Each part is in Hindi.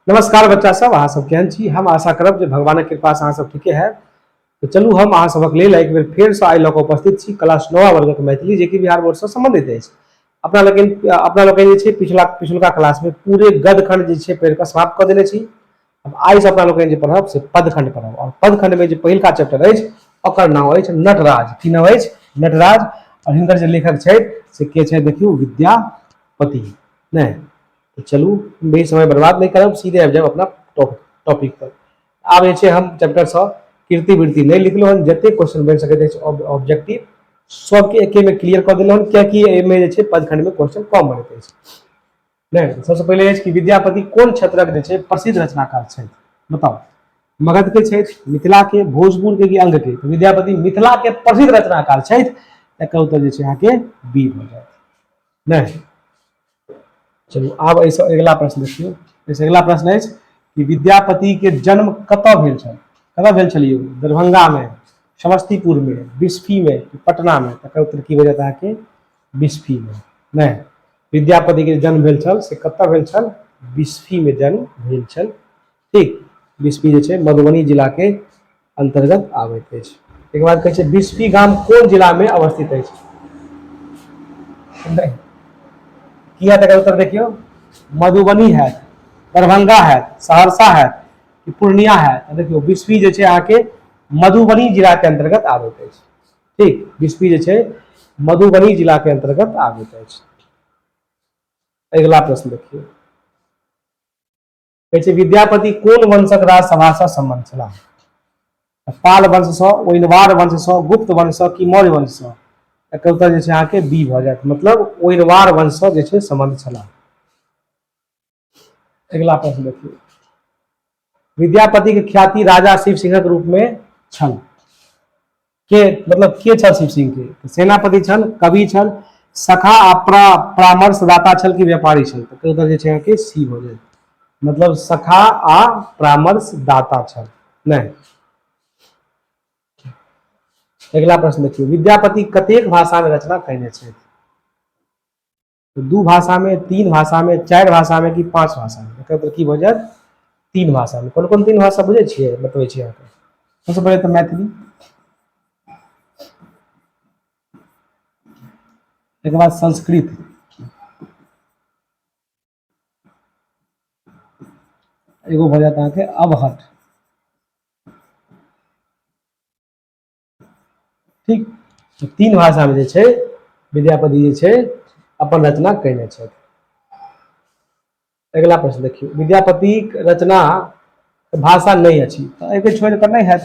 नमस्कार बच्चा सब, अहाँ सब केहन छी। हम आशा करब जे भगवानक कृपा से अहाँ सब ठीके है। तो चलू हम अहाँ सबक लेल एक बेर फेर से आइ लऽ कऽ उपस्थित छी क्लास 9 वर्गक मैथिली, जे कि बिहार बोर्ड से संबंधित अछि। अपना लोकनि जे छै पिछुलका क्लास में पूरे गदखंड जे छै पढ़ि कऽ समाप्त कऽ देने छी। अब आइ से अपना लोकनि जे पढ़ब से पदखंड पढ़ब, और पदखंड में जे पहिलका चैप्टर अछि ओकर नाम अछि नटराज। की नाम अछि? नटराज। और हिनकर जे लेखक छथि से के छै देखियौ, विद्यापति। नहीं तो चलू बेसी समय बर्बाद नहीं करब, सीधे आबि जाएब अपना टॉपिक पर। आब जे छै हम चैप्टर से कीर्ति वृत्ति नहीं लिखलहुँ हन, जते क्वेश्चन बनि सकैत अछि ऑब्जेक्टिव सबके एके में क्लियर कऽ देलहुँ हन, कियाकि एहिमे जे छै पदखंड में क्वेश्चन कम बनैत अछि। नहीं, सबसे पहले अछि कि विद्यापति कोन क्षेत्रक जे छै प्रसिद्ध रचनाकार छथि, बताओ। मगध के छथि, मिथिला के, भोजपुर के कि अंग के? तो विद्यापति मिथिला के प्रसिद्ध रचनाकार छथि। एकर उत्तर जे छै अहाँके बी भऽ जायत। नहीं, चलू आब ऐसे अगला प्रश्न देखियौ। ऐसे अगला प्रश्न है कि विद्यापति के जन्म कतऽ भेल छल? कतऽ भेल छलिए? दरभंगा में, समस्तीपुर में, बिस्फी में, पटना में? एकर उत्तर की हो जाता है कि बिस्फी में। नहीं, विद्यापति के जन्म भेल छल से कतऽ भेल छल? बिस्फी में जन्म भेल छल। ठीक, बिस्फी जे छै मधुबनी जिला के अंतर्गत आबैत अछि। एक बाद कहै छै बिस्फी गाम कोन जिला में अवस्थित अछि? नहीं, की है तकर उत्तर देखियो, मधुबनी है, दरभंगा है, सहरसा है कि पूर्णिया है? देखियो बिस्फी जे छै अहाँके मधुबनी जिला के अंतर्गत आबैत अछि। ठीक, बिस्फी जे छै मधुबनी जिला के अंतर्गत आबैत अछि। अगला प्रश्न देखिए, कहै छै विद्यापति कोन वंशक राजसभा से सम्बन्ध छलाह? पाल वंश से, ओइनवार वंश से, गुप्त वंश से कि मौर्य वंश से? एकर उत्तर जे छै अहाँके बी भऽ जायत, मतलब ओइनवार वंश से जे छै संबंध छलाह। अगला प्रश्न देखिए, विद्यापति के ख्याति राजा शिव सिंहक रूप में छल। के मतलब के छल शिव सिंह के? सेनापति छल, कवि छल, सखा आ परामर्शदाता छल कि व्यापारी छल? तो उत्तर जे छै अहाँके सी हो जाए, मतलब सखा आ परामर्शदाता छल। नहीं, अगला प्रश्न देखिए, विद्यापति कतेक भाषा में रचना कयने छथि? तो 2 भाषा में, 3 भाषा में, 4 भाषा में कि 5 भाषा में? एकर उत्तर की भऽ जायत? 3 भाषा में। कोन कोन 3 भाषा बुझे छियै? बतबै छी अहाँके। सबसे पहले तो मैथिली, एक बाद संस्कृत, एगो भऽ जायत अहाँके अवहट। ठीक, तो 3 भाषा में जे छै विद्यापति जे छै अपन रचना कयने छथि। अगला प्रश्न देखिए, विद्यापति रचना भाषा नहीं अछि तो एके छोड़ कर नहीं है।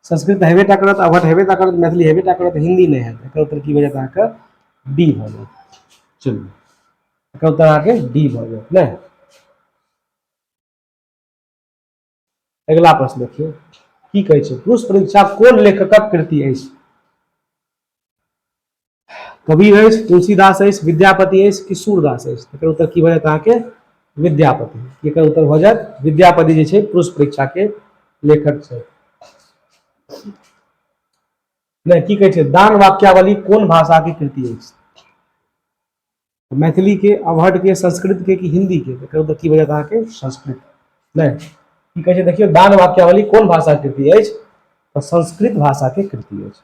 संस्कृत हेबे टा करत, अवहट हेबे टा करत, मैथिली हेबे टा करत, हिंदी नहीं है। एकर उत्तर की भऽ जायत अहाँके डी भऽ जायत। चलू, एकर उत्तर अहाँके डी भऽ जायत ने। अगला प्रश्न देखियौ, की कहै छै पुरुष परीक्षा कोन लेखकक कृति अछि? कबीर अछि, तुलसीदास अछि, विद्यापति अछि कि सूरदास अछि? एकर उत्तर की भऽ जायत अहाँके विद्यापति। एकर उत्तर भऽ जायत विद्यापति जे छै पुरुष परीक्षा के लेखक छै। नहीं, की कहै छै दान वाक्यावली कोन भाषा की कृति अछि? मैथिली के, अवहट के, संस्कृत के कि हिंदी के? एकर उत्तर की भऽ जायत अहाँके संस्कृत। नहीं, की कहै छै देखियौ, दान वाक्यावली कोन भाषा के कृति अछि? तो संस्कृत भाषा के कृति अछि।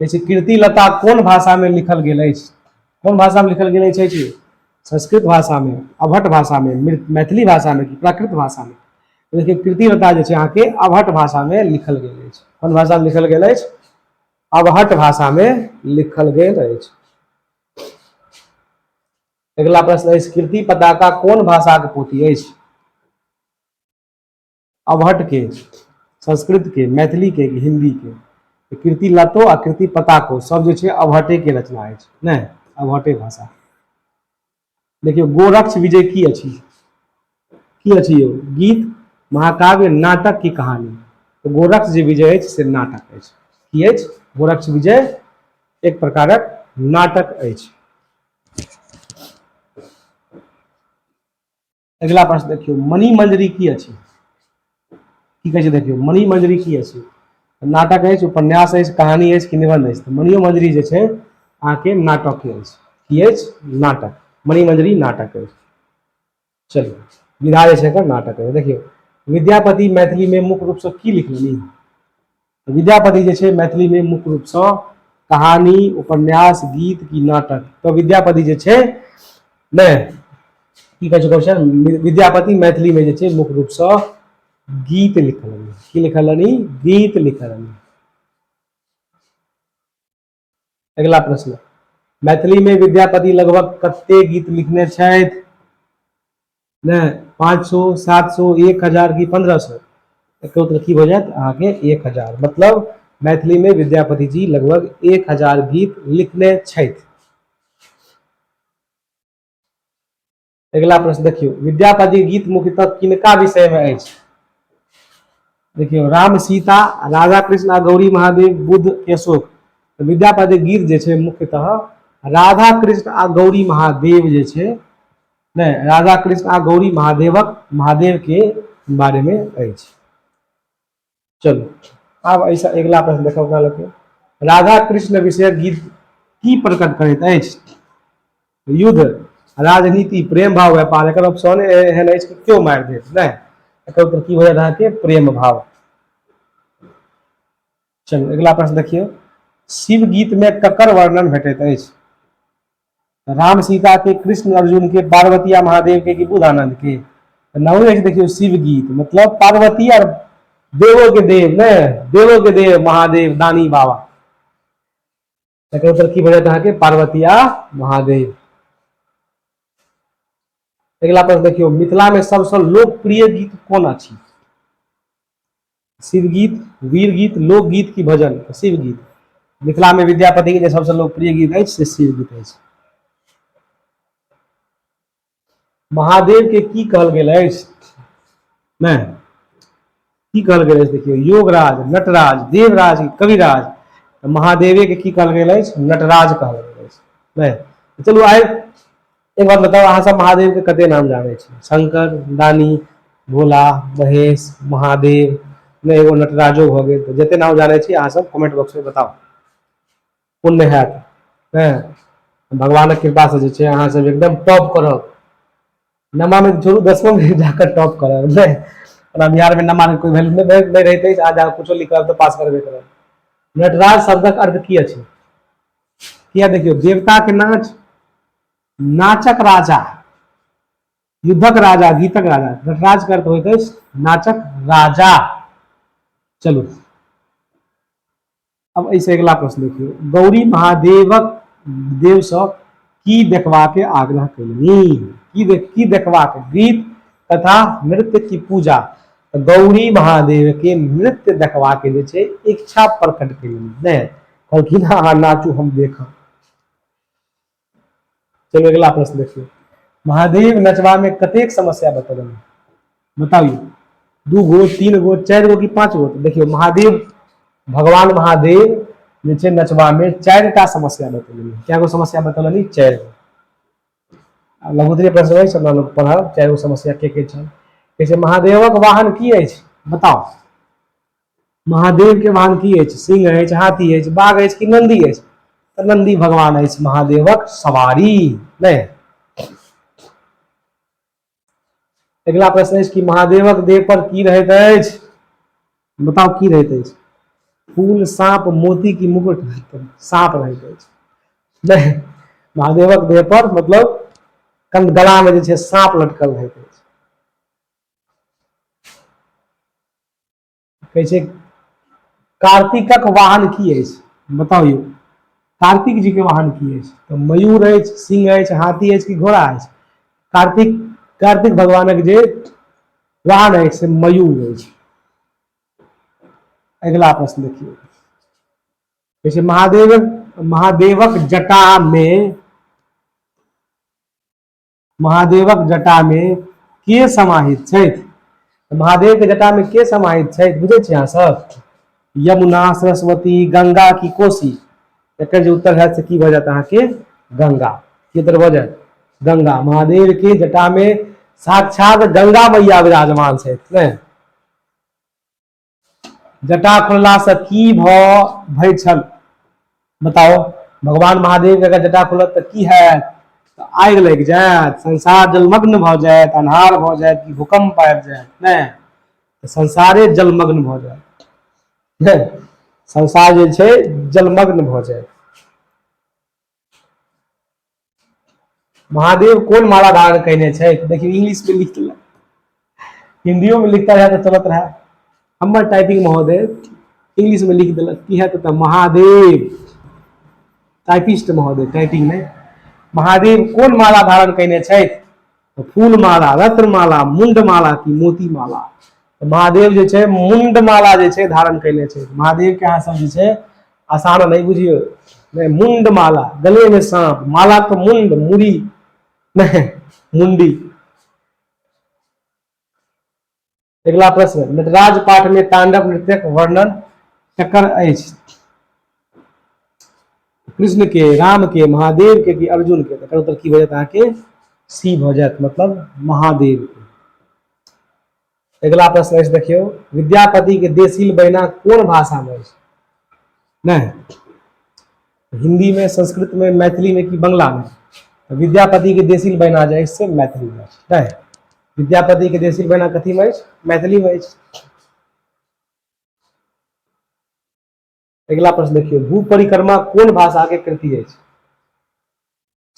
जैसे कीर्ति लता कोन भाषा में लिखल गेल अछि? कोन भाषा में लिखल गेल अछि? संस्कृत भाषा में, अवहट भाषा में, मैथिली भाषा में, प्राकृत भाषा में? देखिए कीर्ति लता जे छै अहाँके अवहट भाषा में लिखल गेल अछि। कोन भाषा में लिखल गेल अछि? अवहट भाषा में लिखल गेल अछि। अगला प्रश्न अछि, कीर्ति पताका कोन भाषा के पोथी अछि? अवहट के, संस्कृत के, मैथिली के, हिंदी के? कीर्ति लतो आ कीर्ति पताको सब जे छै अवहटे के रचना अछि, नहीं अवहटे भाषा। देखियौ गोरक्ष विजय की अछि? की अछि यौ? गीत, महाकाव्य, नाटक की कहानी? तो गोरक्ष जे विजय अछि से नाटक अछि। की अछि? गोरक्ष विजय एक प्रकारक नाटक अछि। अगला प्रश्न देखियौ, मणि मंजरी की अछि? की कहै छै देखियौ, मणि मंजरी की अछि? नाटक अछि, उपन्यास अछि, कहानी अछि कि निबंध अछि? तो मणियो मंजरी जे छै अहाँके नाटक अछि। की अछि? नाटक। मणि मंजरी नाटक अछि। चलिए विधा जे छै एकर नाटक है। देखियो विद्यापति मैथिली में मुख्य रूप से की लिखलनि। विद्यापति जे छै मैथिली में मुख्य रूप से कहानी, उपन्यास, गीत की नाटक। तो विद्यापति जे छै ने की कहै छै क्वेश्चन, विद्यापति मैथिली में जे छै मुख्य रूप से गीत लिखलनि। की लिखलनि? गीत लिखलनि। अगला प्रश्न, मैथिली में विद्यापति लगभग कते गीत लिखने छथि? ने 500, 700, 1000 की 1500? एकर उत्तर की हो जाएत अहाँके 1000। मतलब मैथिली में विद्यापति जी लगभग 1000 गीत लिखने छथि। अगला प्रश्न देखियो, विद्यापति गीत मुख्यतः किनका विषय में अछि? देखियो राम सीता, राधा कृष्ण आ गौरी महादेव, बुद्ध केशोक। तो विद्यापति गीत जे छै मुख्यतः राधा कृष्ण आ गौरी महादेव जे छै ने, राधा कृष्ण आ गौरी महादेव के बारे में अछि। चलो अब ऐसा अगला प्रश्न देखो अपना लोग के, राधा कृष्ण विषय गीत की प्रकट करैत अछि? युद्ध, राजनीति, प्रेम भाव, व्यापार। एकर ऑप्शन एहन अछि कि क्यों मारि देत ने, एकर उत्तर की हो जाएत अहाँके प्रेम भाव। चलो अगला प्रश्न देखिए, शिव गीत में ककर वर्णन भेटैत अछि? राम सीता के, कृष्ण अर्जुन के, पार्वती या महादेव के, कि बुध आनंद के? नाम है देखियो शिव गीत मतलब पार्वती और देवों के देव ने, देवों के देव महादेव दानी बाबा। एकर उत्तर की हो जाएत अहाँके पार्वती या महादेव। अगला प्रश्न देखियो, मिथिला में सबसे लोकप्रिय गीत कोन अछि? शिव गीत, वीर गीत, लोकगीत की भजन? शिव गीत। मिथिला में विद्यापति के सबसे लोकप्रिय गीत अछि से शिव गीत अछि। महादेव के की कहल गेल अछि? ने की कहल गेल अछि? देखियो योगराज, नटराज, देवराज, कविराज। तो महादेव के की कहल गेल अछि? नटराज कहल गेल अछि ने। चलू आइ एक बात बताओ, अहाँ सब महादेव के कते नाम जाने छी? शंकर, दानी, भोला, महेश, महादेव ने, एगो नटराजो भ गेल। तो जते नाम जाने छी अहाँ सब कमेंट बॉक्स में बताओ, पुण्य हैत ने। भगवान के कृपा से जे छै अहाँ सब एकदम टॉप करब। नमा में छोड़ू, 10वां में जाकर टॉप करब ने। अपना बिहार में नमा के कोई वैल्यू नहीं रहते, आज आप कुछो लिखब तो पास करबे करब। नटराज शब्दक अर्थ की अछि? किया देखियो देवता के नाच, नाचक राजा, युद्धक राजा, गीतक राजा। नटराज का अर्थ होइत अछि नाचक राजा। चलो अब ऐसे अगला प्रश्न देखियो, गौरी महादेवक देव सँ की देखबाक आग्रह केलनि? की देखबाक? गीत, कथा, नृत्य की पूजा? गौरी महादेव के नृत्य देखबा के जे छै इच्छा प्रकट केलनि ने, कहलखिन अहाँ नाचू हम देखब। चलो अगला प्रश्न देखिए, महादेव नचवा में कतेक समस्या बतौलनि? बताइए 2 गो, 3 गो, 4 गो की 5 गो? तो देखियो महादेव, भगवान महादेव जे छै नचवा में 4टा समस्या बतौलनि। क्या गो समस्या बतौलनि? 4 गो। लघुत्तरीय प्रश्न है, सब लोग पढ़ब 4 गो समस्या के छै। जैसे महादेवक वाहन की अछि? बताओ महादेव के वाहन की अछि? सिंह अछि, हाथी अछि, बाघ अछि कि नंदी अछि? तो नंदी भगवान अछि महादेवक सवारी ने। अगला प्रश्न है कि महादेवक देह पर की रहैत अछि? बताओ की रहैत अछि? फूल, सांप, मोती की मुकुट? सांप रहैत अछि नहीं। महादेवक देह पर मतलब गला में जे छै सांप लटकल रहैत अछि। कहै छै कार्तिकक वाहन की अछि? बताओ यौ कार्तिक जी के वाहन की अछि? तो मयूर अछि, सिंह अछि, हाथी अछि कि घोड़ा अछि? कार्तिक भगवानक जे वाहन अछि से मयूर अछि। अगला प्रश्न देखिए, जैसे महादेवक जटा में के समाहित छथि? महादेव के जटा में के समाहित छथि बुझे छियै अहाँ सब? यमुना, सरस्वती, गंगा की कोसी? एकर जे उत्तर है से की भ जायत अहाँके गंगा। की उत्तर भ जायत? गंगा। महादेव के जटा में साक्षात गंगा मैया विराजमान छथि ने। जटा खोलला से की भय छल? बताओ भगवान महादेव के अगर जटा खोलत तो की हैत? आगि लग जायत, संसार जलमग्न भ जायत, अन्हार भ जायत कि भूकंप आबि जायत नहि, संसारे जलमग्न भ जायत, संसार जे छै जलमग्न भ जायत। महादेव कोन माला धारण कयने छै? देखिए इंग्लिश में लिख देलक, हिंदियों में लिखता रहा तो चलत रहा, हमर टाइपिंग महोदय इंग्लिश में लिख देलक की है तो महादेव, टाइपिस्ट महोदय टाइपिंग में महादेव कोन माला धारण कयने छै? तो फूल माला, रत्न माला, मुंड माला की मोती माला। तो महादेव जे छै मुंड माला जे छै धारण कयने छै। महादेव के अहाँ सब जे छै आसान नहीं बुझियो, नहीं मुंड माला, गले में सांप, माला तो मुंड मुड़ी नहीं मुंडी। अगला प्रश्न, नटराज पाठ में तांडव नृत्यक वर्णन केकर अछि? कृष्ण के, राम के, महादेव के कि अर्जुन के? तकर उत्तर की भ जायत अहाँके? सी भ जायत, मतलब महादेव के। अगला प्रश्न अछि देखियो, विद्यापति के देशील बैना कोन भाषा में अछि? नहीं हिंदी में, संस्कृत में, मैथिली में कि बंगला में? विद्यापति के देशील बैना जे से मैथिली में नहीं, विद्यापति के देशील बैना कथी में अछि? मैथिली में अछि। अगला प्रश्न देखियो, भू परिक्रमा कोन भाषा के कृति अछि?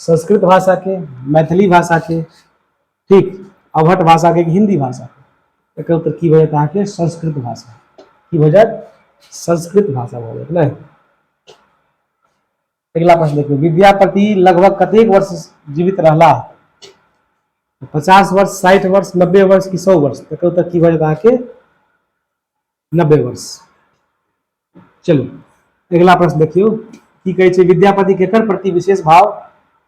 संस्कृत भाषा के, मैथिली भाषा के, ठीक, अवहट भाषा के, हिंदी भाषा के? एकर उत्तर की भ जायत अहाँके? संस्कृत भाषा। की भ जायत? संस्कृत भाषा भ जायत नहीं। अगला प्रश्न देखियो, विद्यापति लगभग कतेक वर्ष जीवित रहला? 50 वर्ष, 60 वर्ष, 90 वर्ष कि 100 वर्ष? एकर उत्तर की भ जायत अहाँके? 90 वर्ष। चलो अगला प्रश्न देखियो, की कहै छै, विद्यापति केकर प्रति विशेष भाव,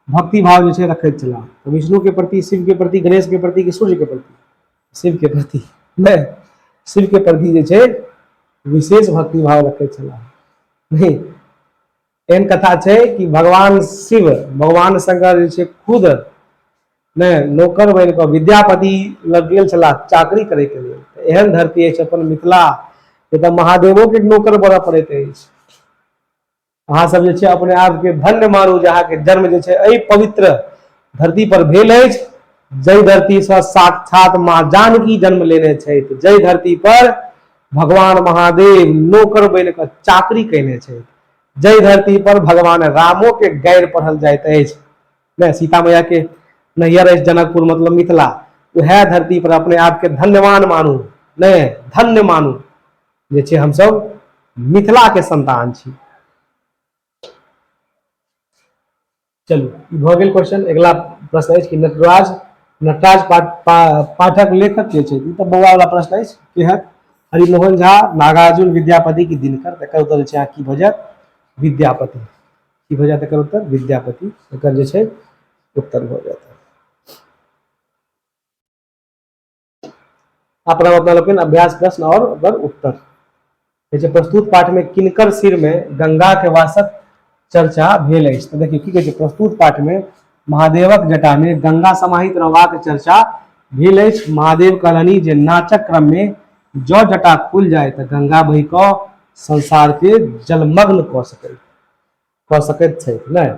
भक्ति भाव जे छै रखैत छलाह? तो विष्णु के प्रति, शिव के प्रति, गणेश के प्रति कि सूर्य के प्रति? शिव के प्रति नहीं, शिव के प्रति जे छै विशेष भक्ति भाव रखैत छलाह। नहीं, एहन कथा छै कि भगवान शिव, भगवान शंकर जे छै खुद नहीं नौकर बन कऽ विद्यापति लग गेल छलाह चाकरी करे के लिए। एहन धरती अछि अपन मिथिला, जे महादेवों के नौकर बनऽ पड़ैत अछि। अहाँ सब जे छै अपने आप के धन्य मानू जे अहाँ के जन्म जे छै एहि पवित्र धरती पर भेल अछि, जय धरती से साक्षात माँ जानकी जन्म लेने छथि, जय धरती पर भगवान महादेव नौकर बन कऽ चाकरी कयने छथि, जय धरती पर भगवान रामो के गैर पढ़ल जाइत अछि। नहीं, सीता मैया के नैहर अछि जनकपुर, मतलब मिथिला, वह धरती पर अपने आप के धन्यवान मानू, नहीं धन्य मानू जे छै हम सब मिथिला के संतान छी। चलू भ गेल क्वेश्चन। अगला प्रश्न अछि कि नटराज पाठक लेखक के छै? तो बौआ वाला प्रश्न अछि, केहन? हरिमोहन झा, नागार्जुन, विद्यापति की दिनकर? एकर उत्तर जे छै की भ जायत? विद्यापति। की भ जायत एकर उत्तर? विद्यापति एकर जे छै उत्तर भ जायत। अपना लोकनि अभ्यास प्रश्न और ओकर उत्तर। प्रस्तुत पाठ में किनकर सिर में गंगा के वासक चर्चा भेल अछि? तो देखिए की कहै छै, प्रस्तुत पाठ में महादेवक जटा में गंगा समाहित रहबाक चर्चा भेल अछि। महादेव कहलनि जे नाचक क्रम में जौ जटा खुल जाए तो गंगा बहि कऽ संसार के जलमग्न कऽ सकैत छथि नहि।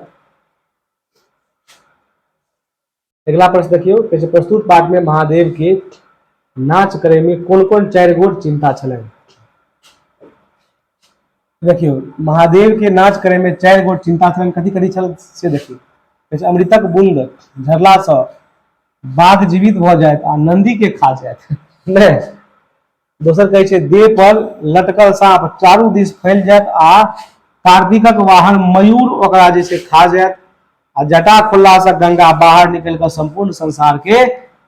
अगला प्रश्न देखियो, प्रस्तुत पाठ में महादेव के नाच करे में कोन कोन 4 गोट चिंता छलनि? देखियो महादेव के नाच करे में 4 गोट चिंता छलनि, कथी कथी छल से देखियो। अमृतक बूंद झरला से बाघ जीवित भ जायत आ नंदी के खा जायत नहीं। दोसर कहै छै, देह पर लटकल सांप चारू दिस फैल जायत आ कार्तिकक वाहन मयूर ओकरा जे छै खा जायत, आ जटा खुलला से गंगा बाहर निकल कर संपूर्ण संसार के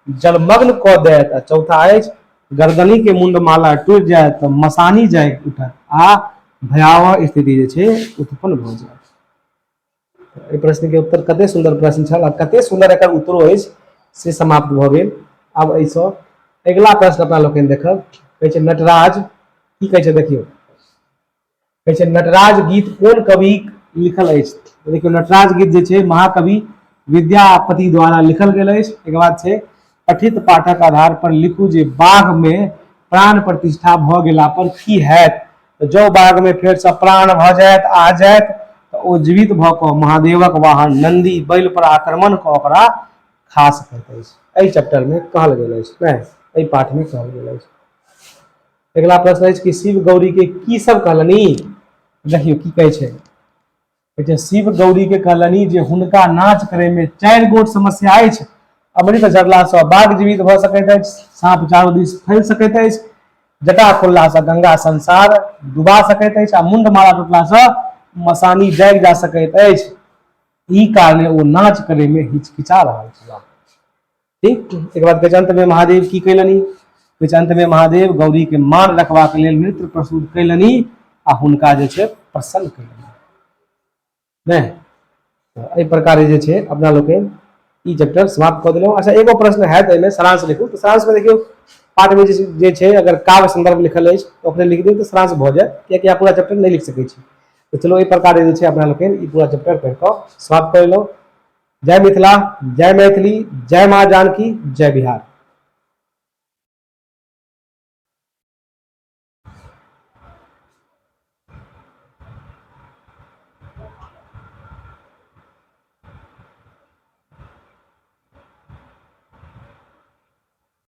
जलमग्न क देत। चौथा अछि, गर्दनी के मुंड माला टूट जाए तो मसानी जाग उठत आ भयावह स्थिति जे छै उत्पन्न भ जायत। एहि प्रश्न के उत्तर कते सुंदर प्रश्न छल आ कते सुंदर एकर उत्तरो अछि से समाप्त भ गेल। आब एहिसँ अगला प्रश्न अपना लोकनि देखब। कहै छै नटराज, की कहै छै देखियौ, कहै छै नटराज गीत कोन कवि लिखल अछि? देखियौ नटराज गीत जे छै महाकवि विद्यापति द्वारा लिखल गेल अछि। एक बाद छै, पठित पाठक आधार पर लिखू जे बाघ में प्राण प्रतिष्ठा भ गेला पर की हैत? तो जो बाघ में फेर से प्राण भ जायत आ जायत तो ओ जीवित भ क महादेवक वाहन नंदी बैल पर आक्रमण क ओकरा खा सकैत अछि। एहि चैप्टर में कहल गेल अछि, नहीं एहि पाठ में कहल गेल अछि। अगला प्रश्न अछि कि शिव गौरी के की सब कहलनी। देखियो की कहै छै, कहै छै शिव गौरी के कहलनी जे हुनका नाच करे में 4 गोट समस्या अछि। अमृत झरला सँ बाघ जीवित भ सकैत अछि, साँप चारू दिस फैल सकैत अछि, जटा खोलला सँ गंगा संसार डुबा सकैत अछि, आ मुंड मारा टूटला सँ मसानी जागि जा सकैत अछि। ई कारणे ओ नाच करे में हिचकिचा रहल छलाह। ठीक, एक बाद कहै छै अंत में महादेव की कैलनी, कहै छै अंत में महादेव गौरी के मान रखबाक लेल नृत्य प्रस्तुत कैलनी आ हुनका जे छै प्रसन्न कैलनी। नहीं एहि प्रकार जे छै अपना लोकनि ई चैप्टर समाप्त कऽ देलहुँ। अच्छा एगो प्रश्न हैत एहिमे सारांश लिखू, तो सारांश में देखियौ पाठ में जे छै अगर काव्य संदर्भ लिखल अछि तो ओकरे लिख दियौ तो सारांश भऽ जायत, कियाकि आप पूरा चैप्टर नहीं लिख सकै छी। तो चलो एहि प्रकार जे छै अपना लोकनि ई पूरा चैप्टर पढ़ि कऽ समाप्त कर लेलहुँ। जय मिथिला, जय मैथिली, जय माँ जानकी, जय बिहार।